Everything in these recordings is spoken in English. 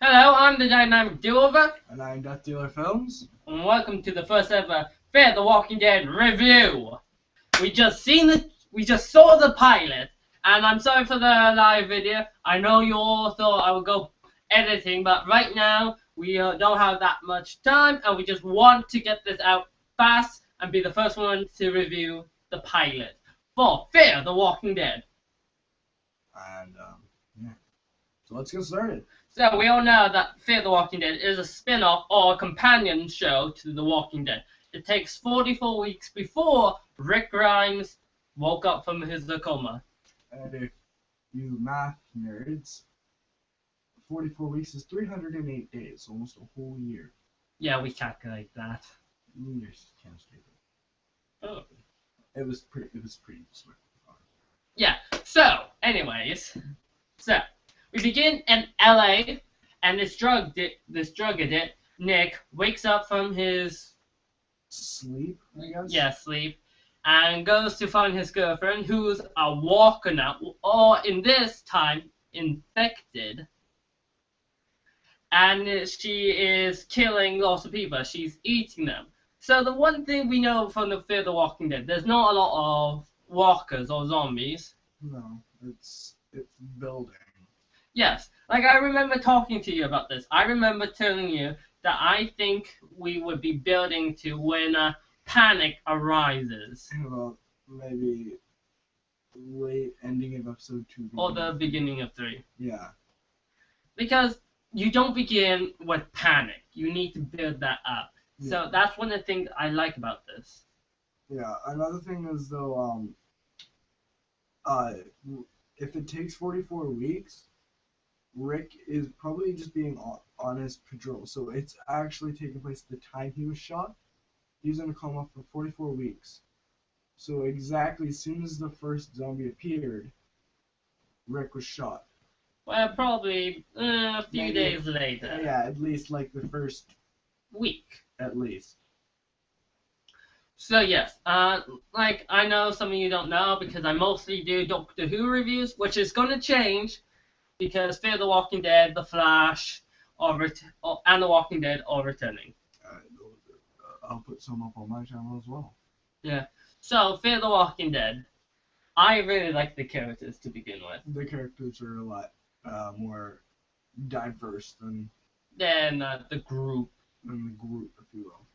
Hello, I'm the Dynamic Duover, And I'm Death Dealer Films. and welcome to the first ever Fear the Walking Dead review. We just saw the pilot, and I'm sorry for the live video. I know you all thought I would go editing, but right now we don't have that much time, and we just want to get this out fast and be the first one to review the pilot for Fear the Walking Dead. And, yeah. So let's get started. So we all know that Fear the Walking Dead is a spin-off or a companion show to The Walking Dead. It takes 44 weeks before Rick Grimes woke up from his coma. And if you math nerds, 44 weeks is 308 days, almost a whole year. Yeah, we calculate that. You just can't stay there. Oh. It was pretty swift. Yeah, so, anyways, we begin in LA, and this drug addict, Nick, wakes up from his Sleep, I guess? yeah, sleep, and goes to find his girlfriend, who's a walker now, or in this time, infected. And she is killing lots of people. She's eating them. So the one thing we know from the Fear the Walking Dead, there's not a lot of walkers or zombies. No, it's building. Yes, like I remember talking to you about this. I remember telling you that I think we would be building to when a panic arises. Well, maybe late ending of episode 2. Or the beginning of 3. Yeah. Because you don't begin with panic. You need to build that up. Yeah. So that's one of the things I like about this. Yeah, another thing is though, if it takes 44 weeks, Rick is probably just being on his patrol. So it's actually taking place at the time he was shot. He was in a coma for 44 weeks. So exactly as soon as the first zombie appeared, Rick was shot. Well, probably a few Maybe, days later. Yeah, at least like the first Week. at least. So yes, like I know some of you don't know because I mostly do Doctor Who reviews, which is going to change because Fear the Walking Dead, The Flash, and The Walking Dead are returning. I'll put some up on my channel as well. Yeah. So Fear the Walking Dead, I really like the characters to begin with. The characters are a lot more diverse than The group. the group, if you will.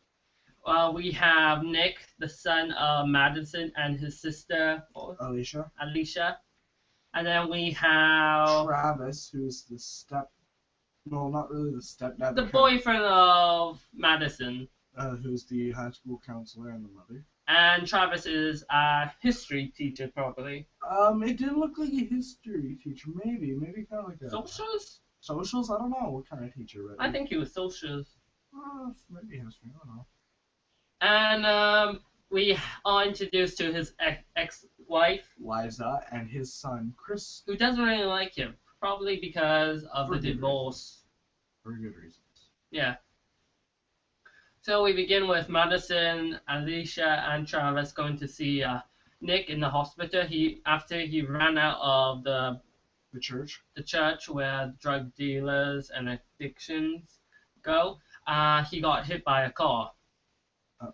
Well, we have Nick, the son of Madison, and his sister Alicia. And then we have Travis, who's no, not really the stepdad. the boyfriend of Madison. Who's the high school counselor and the mother. And Travis is a history teacher, probably. It didn't look like a history teacher. Maybe kind of like a Socials? Socials? I don't know what kind of teacher. Right? I think he was socials. Maybe history. I don't know. And we are introduced to his ex-wife, Liza, and his son Chris. who doesn't really like him, probably because of For the good divorce. For good reasons. Yeah. So we begin with Madison, Alicia, and Travis going to see Nick in the hospital. After he ran out of the church where drug dealers and addictions go, he got hit by a car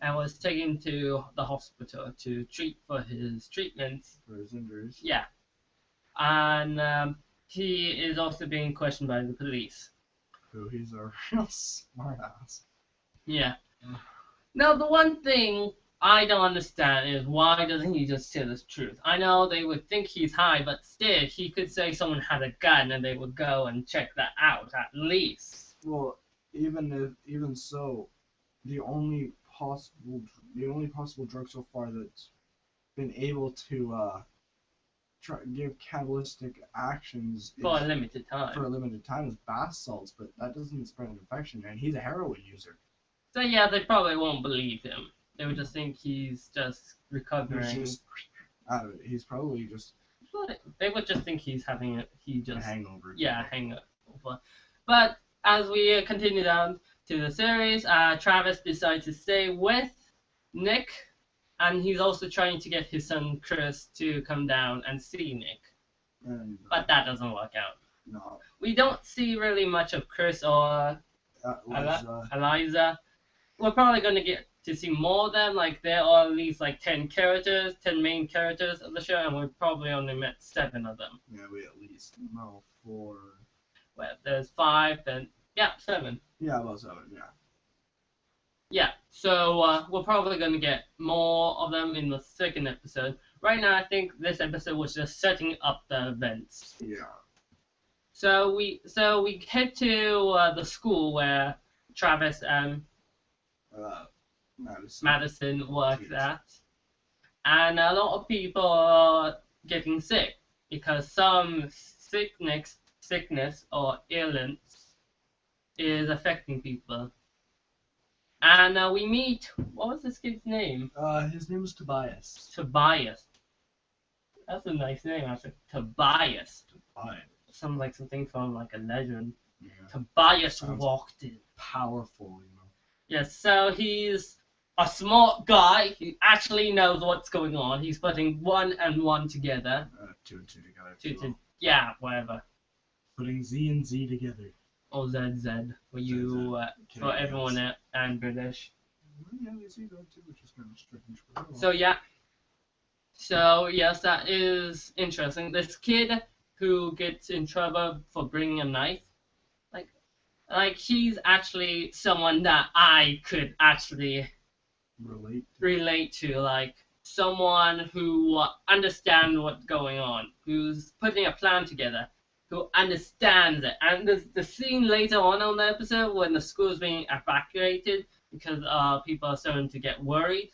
and was taken to the hospital to treat for his treatments. For his injuries. Yeah. And he is also being questioned by the police. So he's a real smart ass. Yeah. Now, the one thing I don't understand is why doesn't he just tell the truth? I know they would think he's high, but still, he could say someone had a gun and they would go and check that out at least. Well, even so, the only possible drug so far that's been able to give catalytic actions For a limited time. is bath salts, but that doesn't spread an infection, and he's a heroin user. So yeah, they probably won't believe him. They would just think he's just recovering. He's probably just. They would just think he's having a hangover. Yeah, hangover. But as we continue down to the series, Travis decides to stay with Nick, and he's also trying to get his son Chris to come down and see Nick. But that doesn't work out. No. We don't see really much of Chris or Eliza. We're probably going to get to see more of them. Like, there are at least like 10 characters, 10 main characters of the show, and we've probably only met 7 of them. Yeah, we at least know 4. Well, there's 5, then, yeah, 7. Yeah, about 7, yeah. Yeah, so we're probably going to get more of them in the second episode. Right now, I think this episode was just setting up the events. Yeah. So we head to the school where Travis and Madison works at, and a lot of people are getting sick because some sickness or illness is affecting people. And we meet, what was this kid's name? His name was Tobias. Tobias. That's a nice name, actually. Tobias. Tobias. Sounds like something from like a legend. Yeah. Tobias Sounds walked in. Powerful, you know. Yes, so he's a smart guy. He actually knows what's going on. He's putting 1 and 1 together. 2 and 2 together. Yeah, whatever. Putting Z and Z together. Or ZZ, where you, for everyone and British. Yeah, they see that too, which is kind of strange. So, yeah. So, yes, that is interesting. This kid who gets in trouble for bringing a knife, like he's actually someone that I could actually relate to, like someone who understands what's going on, who's putting a plan together, who understands it. And there's the scene later on the episode when the school is being evacuated because people are starting to get worried.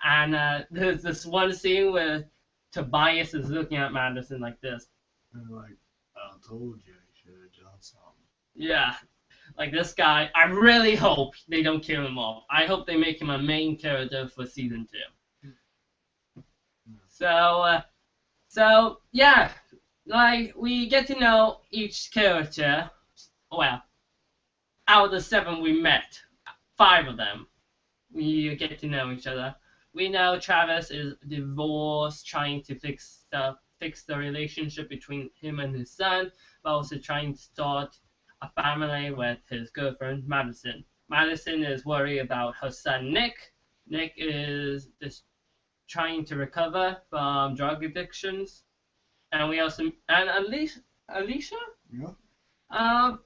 And there's this one scene where Tobias is looking at Madison like this. And like, I told you should have done something. Yeah. Like this guy, I really hope they don't kill him off. I hope they make him a main character for season 2. So yeah, like we get to know each character. Well, out of the 7 we met, 5 of them, we get to know each other. We know Travis is divorced, trying to fix the relationship between him and his son, but also trying to start a family with his girlfriend, Madison. Madison is worried about her son, Nick. Nick is just trying to recover from drug addictions. And we also, and Alicia? Yeah.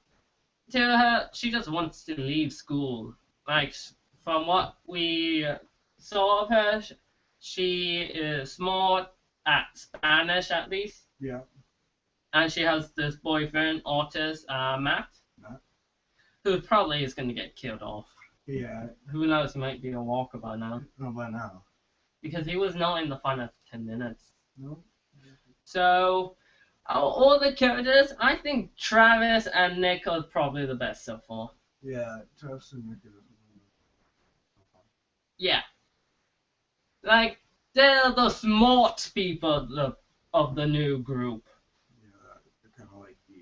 To her, she just wants to leave school. Like, from what we saw of her, she is smart at Spanish at least. Yeah. And she has this boyfriend, autist, Matt, who probably is going to get killed off. Yeah. Who knows, he might be a walker by now. No, by now. Because he was not in the final 10 minutes. No. So, all the characters, I think Travis and Nick are probably the best so far. Yeah, Travis and Nick are Yeah. Like, they're the smart people of the new group. Yeah, they're kind of like the...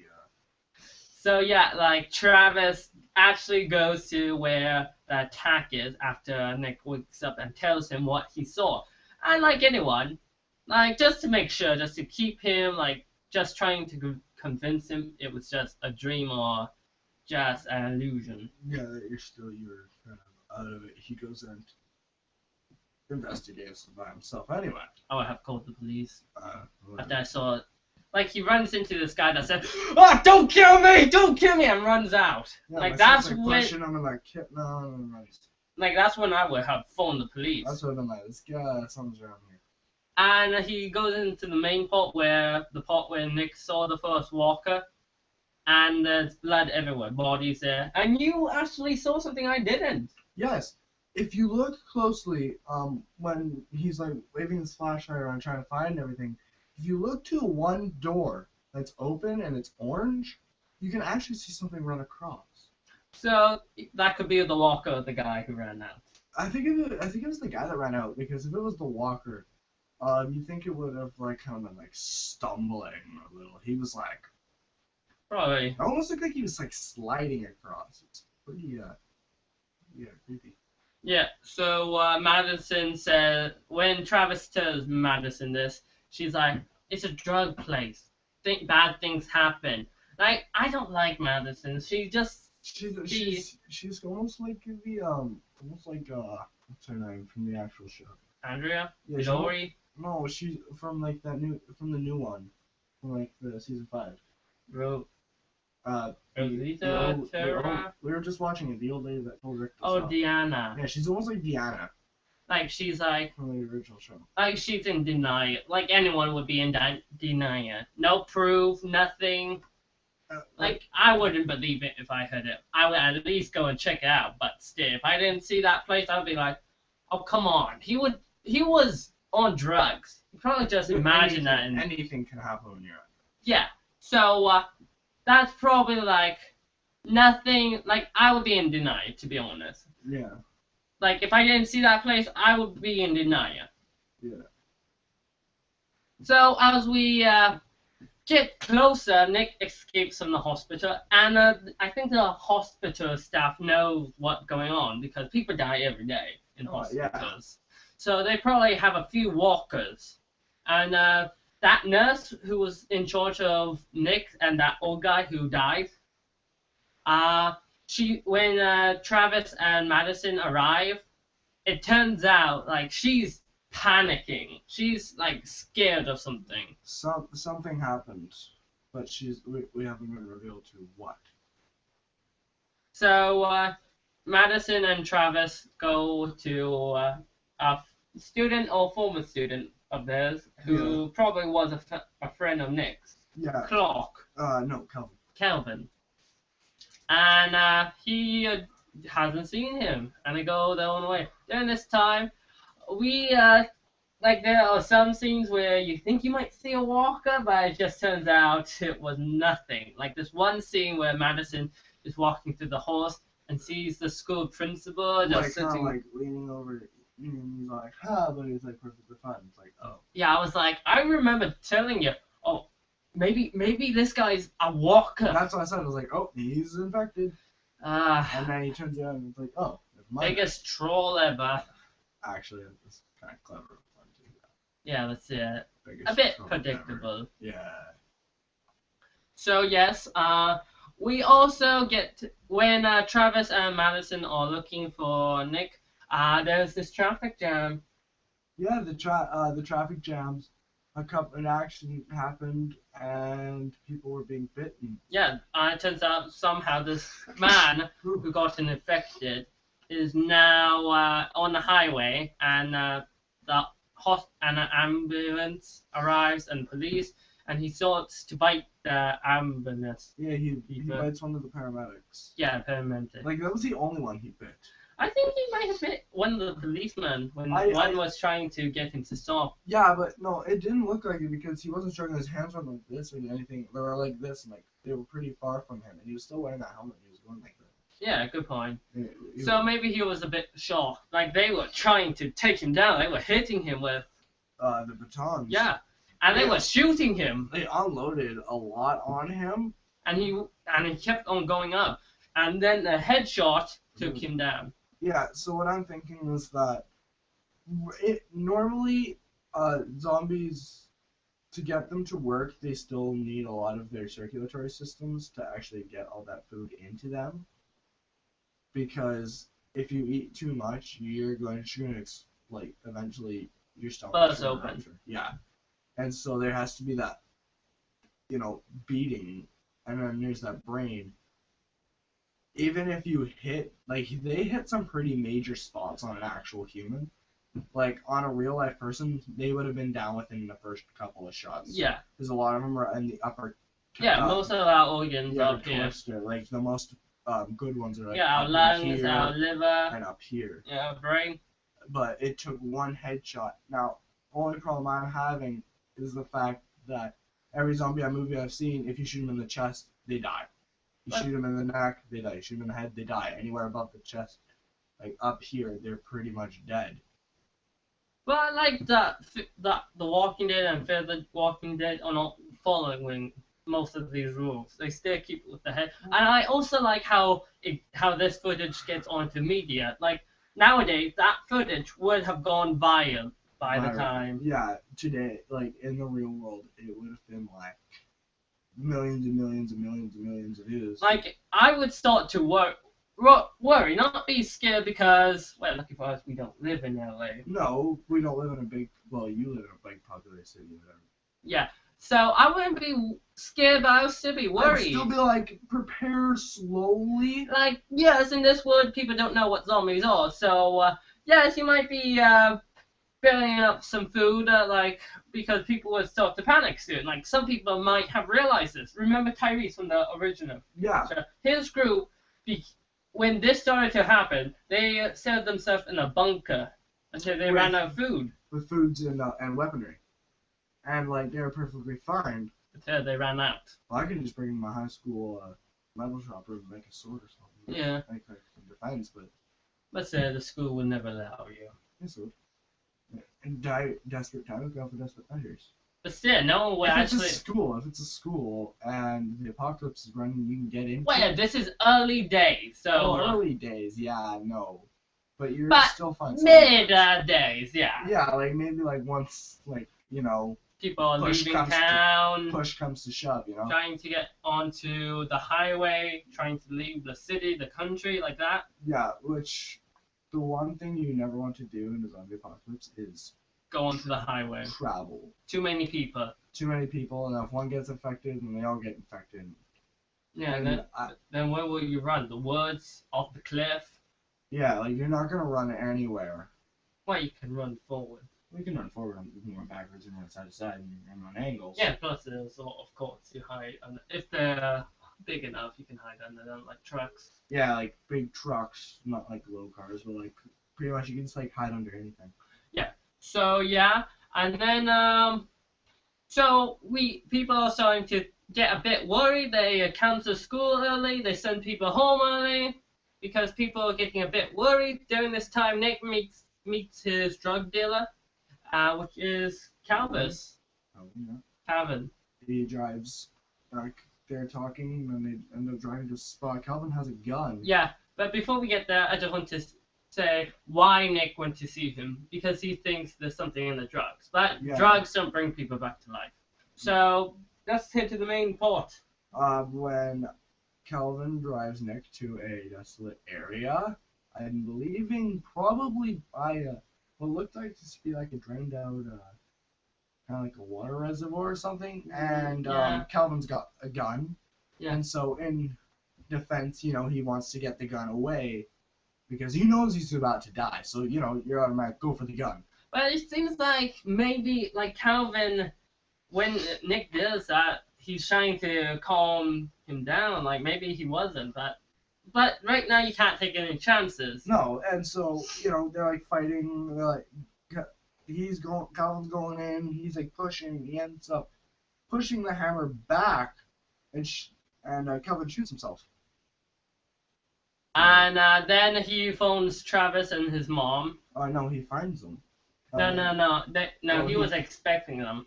So yeah, like Travis actually goes to where the attack is after Nick wakes up and tells him what he saw. And like anyone, like just to make sure, just to keep him, like just trying to convince him it was just a dream or just an illusion. Yeah, that you're kind of out of it. He goes and investigates by himself anyway. I would have called the police. Whatever. After I saw it. Like he runs into this guy that said, "Oh, don't kill me! Don't kill me!" and runs out. Yeah, like that's like when, pushing him and like, no, like that's when I would have phoned the police. that's what I'm like. This guy, something's around here. And he goes into the main part where Nick saw the first walker, and there's blood everywhere, bodies there. And you actually saw something I didn't. Yes. If you look closely, when he's like waving his flashlight around trying to find everything, if you look to one door that's open and it's orange, you can actually see something run across. So that could be the walker, the guy who ran out. I think it was the guy that ran out, because if it was the walker, you think it would have like kind of been like stumbling a little. He was like Probably. it almost looked like he was like sliding across. It's pretty creepy. Yeah, so Madison said, when Travis tells Madison this, she's like, it's a drug place. bad things happen. Like, I don't like Madison. She's almost like what's her name from the actual show? Andrea? Yeah, Midori? No, she's from like the new one, from like the season 5. Rosita, Terra? We were just watching it. The old lady that told Rick to Oh, stop. Diana. Yeah, she's almost like Deanna Like, she's like, from the original show. like, she's in denial. Like, anyone would be in denial. No proof, nothing. Like, I wouldn't believe it if I heard it. I would at least go and check it out. But still, if I didn't see that place, I would be like, oh, come on. He was on drugs. You probably just imagine that. Anything can happen when you're on drugs. Yeah. So, that's probably, like, nothing. Like, I would be in denial, to be honest. Yeah. Like, if I didn't see that place, I would be in denial. Yeah. So, as we get closer, Nick escapes from the hospital, and I think the hospital staff knows what's going on, because people die every day in hospitals. Yeah. So they probably have a few walkers. And that nurse who was in charge of Nick and that old guy who died, when Travis and Madison arrive, it turns out like she's panicking. She's like scared of something. Something happened, but we haven't been revealed to what. So Madison and Travis go to a student or former student of theirs who probably was a friend of Nick's. Yeah. Clark. No, Kelvin. Kelvin. And he hasn't seen him, and they go their own way. During this time, there are some scenes where you think you might see a walker, but it just turns out it was nothing. Like this one scene where Madison is walking through the halls and sees the school principal just sitting, like leaning over, and he's like, "Ha!" But he's like perfectly fine. It's like, oh. Yeah, I was like, I remember telling you, oh, maybe this guy's a walker. That's what I said. I was like, oh, he's infected. And then he turns around and it's like, oh, never mind. Biggest troll ever. Actually, it's kind of clever. Fun to do that. Yeah, that's it. Biggest A bit troll predictable. ever. Yeah. So yes, we also get when Travis and Madison are looking for Nick. There's this traffic jam. Yeah, the traffic jams. An accident happened and people were being bitten. Yeah, it turns out somehow this man who got infected is now on the highway, and an ambulance arrives and police, and he starts to bite the ambulance. Yeah, he bites one of the paramedics. Yeah, paramedic. Like that was the only one he bit. I think he might have bit one of the policemen when one was trying to get him to stop. Yeah, but no, it didn't look like it because he wasn't showing his hands weren't like this or anything. They were like this, and like they were pretty far from him, and he was still wearing that helmet. He was going like that. Yeah, good point. So maybe he was a bit shocked. Like they were trying to take him down. They were hitting him with the batons. Yeah, and they were shooting him. They unloaded a lot on him, and he kept on going up, and then the headshot took him down. Yeah, so what I'm thinking is that normally zombies, to get them to work, they still need a lot of their circulatory systems to actually get all that food into them. Because if you eat too much, you're going to like eventually your stomach buzz open. Yeah, and so there has to be that, beating, and then there's that brain. Even if you they hit some pretty major spots on an actual human. Like, on a real-life person, they would have been down within the first couple of shots. Yeah. Because a lot of them are in the upper... Yeah, most of our organs are up here. Torster, like, the most good ones are, like, our lungs, here, our liver. and up here. Yeah, our brain. But it took one headshot. Now, only problem I'm having is the fact that every zombie movie I've seen, if you shoot them in the chest, they die. You shoot them in the neck, they die. You shoot them in the head, they die. Anywhere above the chest, like up here, they're pretty much dead. But I like that The Walking Dead and Fear the Walking Dead are not following most of these rules. They still keep with the head. And I also like how this footage gets onto media. Like, nowadays, that footage would have gone viral by the time. Yeah, today, like, in the real world, it would have been like millions and millions and millions and millions of views. Like, I would start to worry, not be scared because, well, lucky for us, we don't live in LA. No, we don't live in a big. Well, you live in a big populated city, whatever. Yeah. So I wouldn't be scared, but I would still be worried. I'd still be like, prepare slowly. Like, yes, in this world, people don't know what zombies are. So, yes, you might be building up some food, like, because people would start to panic soon. Like, some people might have realized this. Remember Tyrese from the original? Yeah. So his group, when this started to happen, they set themselves in a bunker until they ran out of food. With foods and weaponry. And, like, they were perfectly fine. Until they ran out. Well, I could just bring my high school metal shopper and make a sword or something. Yeah. Like some defense, but. Let's say the school would never allow you. Yes, it would. In desperate times, go for desperate measures. But still, no one would If actually. if it's a school and the apocalypse is running, you can get into. Well, this is early days, so. Oh, early days, yeah, no. But you're But still fine. Mid days, yeah. Yeah, like maybe like once, like, you know. People are Push leaving comes to- town, Push comes to shove, you know. trying to get onto the highway, trying to leave the city, the country, like that. Yeah, which the one thing you never want to do in a zombie apocalypse is Go onto the highway. travel. Too many people. Too many people, and if one gets infected, then they all get infected. Yeah, And then where will you run? The woods, off the cliff? yeah, like you're not gonna run anywhere. Well, you can run forward. We can run forward, you can run backwards, and run side to side, and run angles. Yeah, plus there's, of course, you hide under, if they're big enough, you can hide under them, like trucks. Yeah, like big trucks, not like little cars, but like pretty much you can just like hide under anything. So yeah, and then so people are starting to get a bit worried. They cancel school early. They send people home early because people are getting a bit worried. During this time, Nick meets his drug dealer, which is Calvis. Oh, yeah. Calvin. He drives, like they're talking, and they end up driving to a spot. Calvin has a gun. Yeah, but before we get there, I just want to say why Nick went to see him, because he thinks there's something in the drugs. But Yeah. drugs don't bring people back to life. So let's hit to the main part. When Calvin drives Nick to a desolate area, I'm believing probably by what looked like to be like a drained out, kind of like a water reservoir or something. And Yeah. Calvin's got a gun. Yeah. And so in defense, you know, he wants to get the gun away because he knows he's about to die. So, you know, you're automatic, go for the gun. But it seems like maybe, like Calvin, when Nick does that, he's trying to calm him down. Like maybe he wasn't, but right now you can't take any chances. No, and so, you know, they're like fighting, they're like, Calvin's going in, he's like pushing, he ends up pushing the hammer back, and Calvin shoots himself. And then he phones Travis and his mom. No, he finds them. No, he he- was expecting them.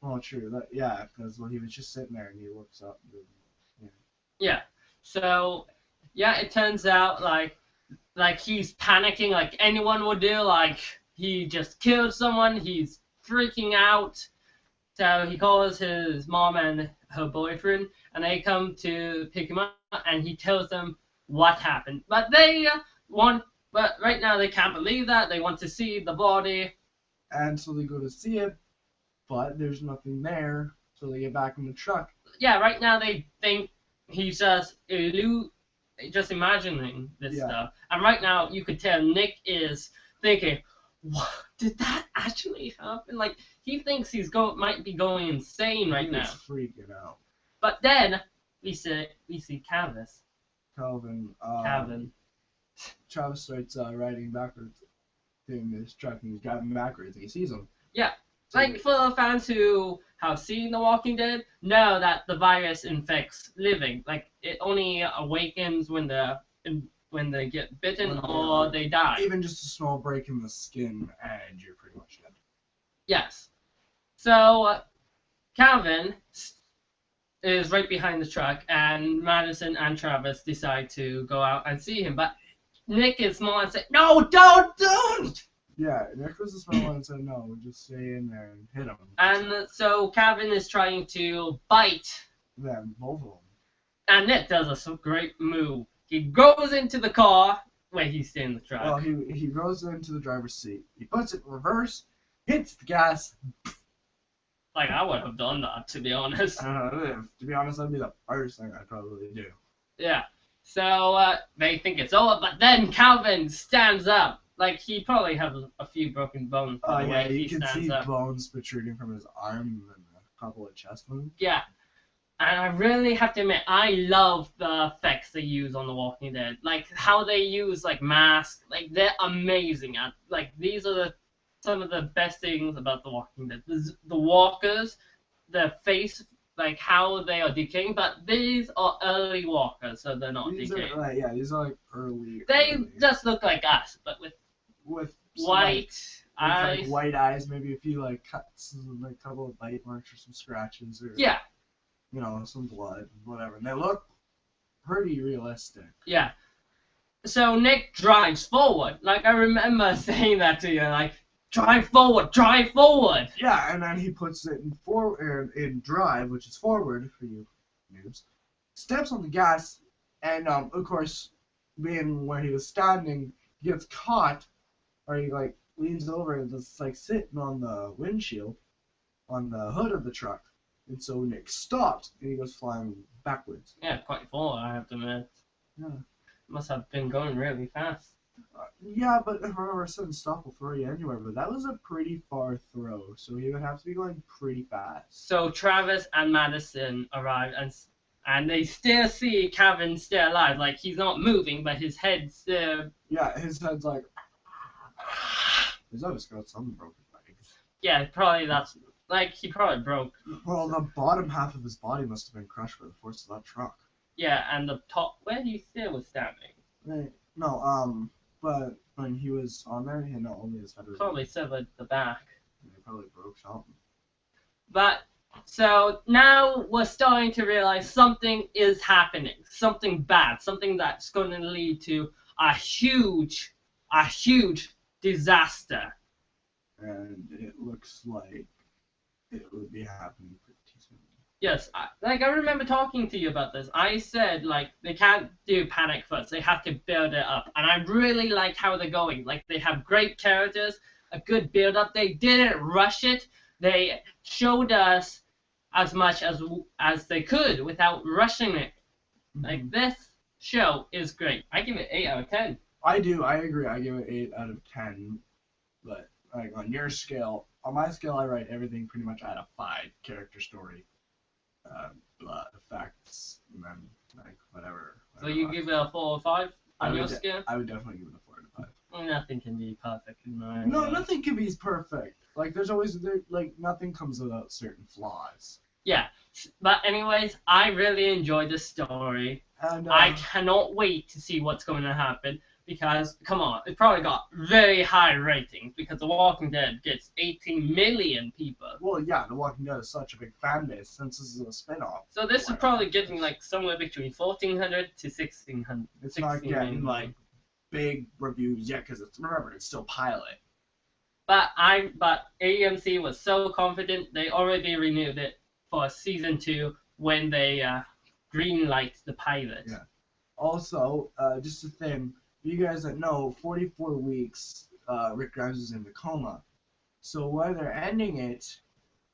Oh, true, yeah, because he was just sitting there and he looks up. Yeah. So, yeah, it turns out like he's panicking like anyone would do. Like he just killed someone. He's freaking out. So he calls his mom and her boyfriend, and they come to pick him up, and he tells them what happened. But but right now they can't believe that. They want to see the body. And so they go to see it, but there's nothing there, so they get back in the truck. Yeah, right now they think he's just imagining this Yeah. stuff. And right now you could tell Nick is thinking, what? Did that actually happen? Like he thinks might be going insane right He's now. freaking out. But then we see Calvis. Calvin. Travis starts riding backwards in this truck, and he's driving backwards, and he sees him. Yeah. So Like for the fans who have seen The Walking Dead, know that the virus infects living. Like it only awakens when they get bitten or they die. even just a small break in the skin, and you're pretty much dead. Yes. So Calvin is right behind the truck, and Madison and Travis decide to go out and see him. But Nick is small and say, "No, don't!" Yeah, Nick was the small one and said, no, just stay in there and hit him. And so Calvin is trying to bite Them, both of them. And Nick does a great move. He goes into the car where he's in the truck. Well, he goes into the driver's seat. He puts it in reverse, hits the gas. Like, I would have done that, to be honest. To be honest, that'd be the first thing I'd probably do. Yeah. So, they think it's over, but then Calvin stands up. Like, he probably has a few broken bones. Oh, the yeah, way you can stands see up. bones protruding from his arm and a couple of chest wounds. Yeah. And I really have to admit, I love the effects they use on The Walking Dead. Like, how they use, like, masks. Like, they're amazing. Like, these are some of the best things about The Walking Dead. The walkers, their face, like, how they are decaying. But these are early walkers, so they're not These decaying. are these are like early. They just look like us, but with white eyes. Like white eyes, maybe a few like cuts, and like a couple of bite marks or some scratches, or Yeah, you know, some blood, whatever. And they look pretty realistic. yeah. So Nick drives forward. Like, I remember saying that to you, like, drive forward, drive forward. Yeah, and then he puts it in drive, which is forward for you noobs. Steps on the gas, and of course, being where he was standing, he gets caught, or he like leans over and just like sitting on the windshield, on the hood of the truck, and so Nick stops and he goes flying backwards. Yeah, quite forward, I have to admit. Yeah. Must have been going really fast. Yeah, but remember, a sudden stop will throw you anywhere, but that was a pretty far throw, so he would have to be going pretty fast. So Travis and Madison arrive, and they still see Calvin still alive. Like, he's not moving, but his head's still... Yeah, his head's like... He's always got some broken legs. Yeah, probably that's... Like, he probably broke. Well, the bottom half of his body must have been crushed by the force of that truck. Yeah, and the top... Where he still was standing. Right. No, but when he was on there, you know, only his head was... Probably severed the back. They probably broke something. But, so, now we're starting to realize something is happening. Something bad. Something that's going to lead to a huge disaster. And it looks like it would be happening pretty soon. Yes, I remember talking to you about this. I said, like, they can't do panic first. They have to build it up. And I really like how they're going. Like, they have great characters, a good build-up. They didn't rush it. They showed us as much as they could without rushing it. Like, this show is great. I give it 8 out of 10. I agree. I give it 8 out of 10. But, like, on your scale, on my scale, I write everything pretty much out of 5. Character story, blood effects, and then, like, whatever. So you give it a 4 or 5 on your scale? I would definitely give it a 4 out of 5. Nothing can be perfect in my No, nothing can be perfect. Like, there's always, nothing comes without certain flaws. Yeah, but anyways, I really enjoyed the story. And, I cannot wait to see what's going to happen because, come on, it probably got very high ratings because The Walking Dead gets 18 million people. Well, yeah, The Walking Dead is such a big fan base since this is a spin-off. So this is probably getting like somewhere between 1,400 to 1,600. It's not getting like big reviews yet because remember it's still pilot. But AMC was so confident they already renewed it for season 2 when they greenlight the pilot. Yeah. Also, just a thing, you guys that know, 44 weeks, Rick Grimes is in the coma. So while they're ending it,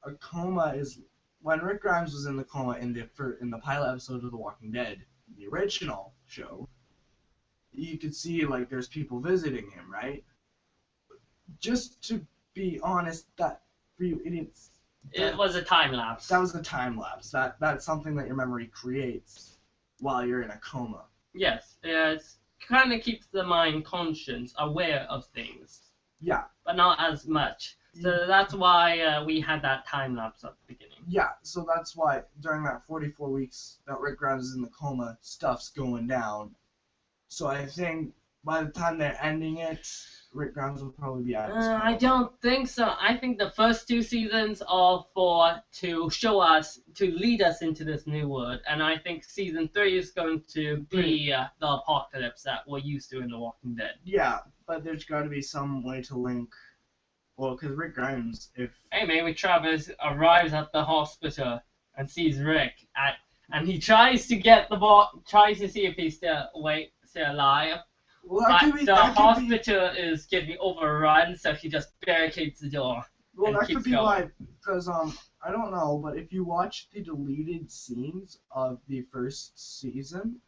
a coma is when Rick Grimes was in the coma in the pilot episode of The Walking Dead, the original show. You could see like there's people visiting him, right? Just to be honest, that for you idiots. It was a time lapse. That was a time lapse. That's something that your memory creates while you're in a coma. Yes, it kind of keeps the mind conscious, aware of things. Yeah. But not as much. So that's why we had that time lapse at the beginning. Yeah, so that's why during that 44 weeks that Rick Grimes is in the coma, stuff's going down. So I think by the time they're ending it, Rick Grimes will probably be out of his coma. I don't think so. I think the first 2 seasons are to show us, to lead us into this new world. And I think season 3 is going to be the apocalypse that we're used to in The Walking Dead. Yeah, but there's got to be some way to link. Well, because Rick Grimes, if... Hey, maybe Travis arrives at the hospital and sees Rick and he tries to get the ball, tries to see if he's still alive. Well, But that could be. the That could be. hospital is getting overrun, so he just barricades the door. Well, and that keeps could be going. why. Because I don't know, but if you watch the deleted scenes of the first season,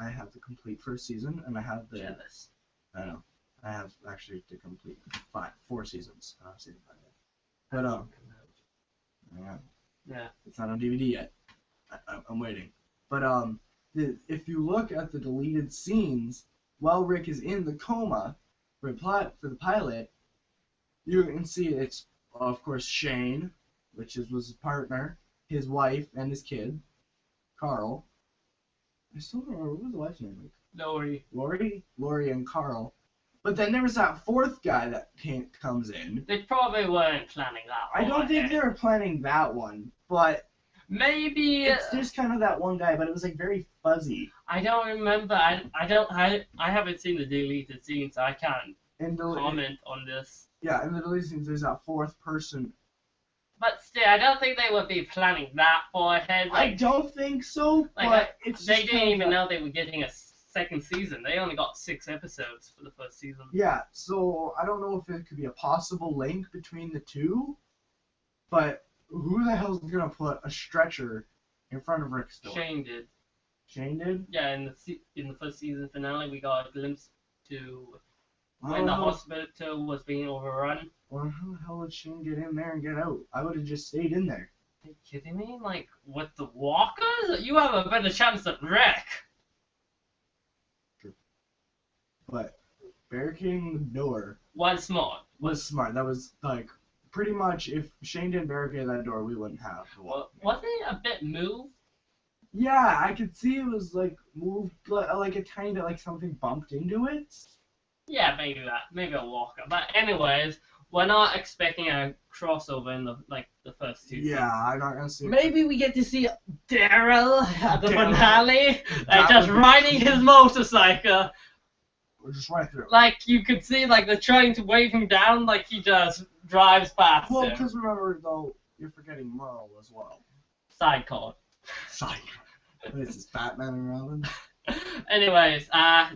I have the complete first season, and I have the. Jealous. I know. I have actually to complete 4 seasons. I've seen 5 yet. But yeah, Yeah. it's not on DVD yet. I'm waiting. But if you look at the deleted scenes while Rick is in the coma for the pilot, you can see it's of course Shane, was his partner, his wife, and his kid, Carl. I still don't remember what was the wife's name. Lori and Carl. But then there was that 4th guy that comes in. They probably weren't planning that I one. don't think they were planning that one, but Maybe it's just kind of that one guy, but it was like very fuzzy. I don't remember. I haven't seen the deleted scene, so I can't comment on this. Yeah, in the deleted scenes, there's that 4th person. But still, I don't think they would be planning that far ahead. I don't think so, but it's they just didn't kind of even know they were getting a second season. They only got 6 episodes for the first season. Yeah, so I don't know if it could be a possible link between the two, but who the hell's gonna put a stretcher in front of Rick's door? Shane did. Shane did? Yeah, in the first season finale, we got a glimpse to when the hospital was being overrun. Well, how the hell did Shane get in there and get out? I would have just stayed in there. Are you kidding me? Like, with the walkers? You have a better chance than Rick. But barricading the door Was smart. was smart. That was like pretty much if Shane didn't barricade that door, we wouldn't have the wall. Wasn't it a bit moved? Yeah, I could see it was like moved like a tiny bit, like something bumped into it. Yeah, maybe a walker. But anyways, we're not expecting a crossover in the first 2 Yeah, I'm not gonna see. Maybe we get to see Daryl at the Daryl. finale, That just would be riding his motorcycle. We're just right through. Like, you could see, like, they're trying to wave him down, like he just drives past Well, him. because remember though, you're forgetting Merle as well. Sidecar. Sorry. This is Batman and Robin. Anyways,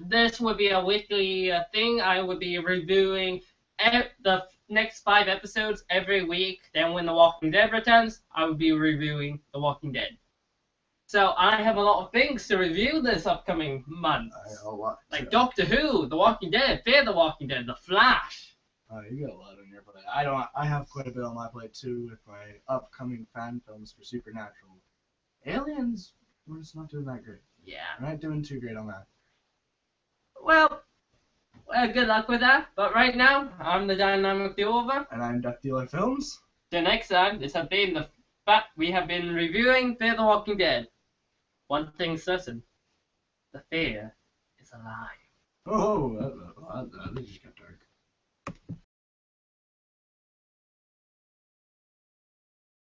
this would be a weekly thing. I would be reviewing the next 5 episodes every week. Then when The Walking Dead returns, I would be reviewing The Walking Dead. So I have a lot of things to review this upcoming month. A lot. Like Doctor Who, The Walking Dead, Fear the Walking Dead, The Flash. You got a lot on your plate. I don't. I have quite a bit on my plate too with my upcoming fan films for Supernatural. Aliens, we're just not doing that great. Yeah. We're not doing too great on that. Well, good luck with that. But right now, I'm the Dynamic Over. And I'm Duck Dealer Films. Till next time, we have been reviewing Fear the Walking Dead. One thing's certain, the fear is alive. Oh, that just got dark.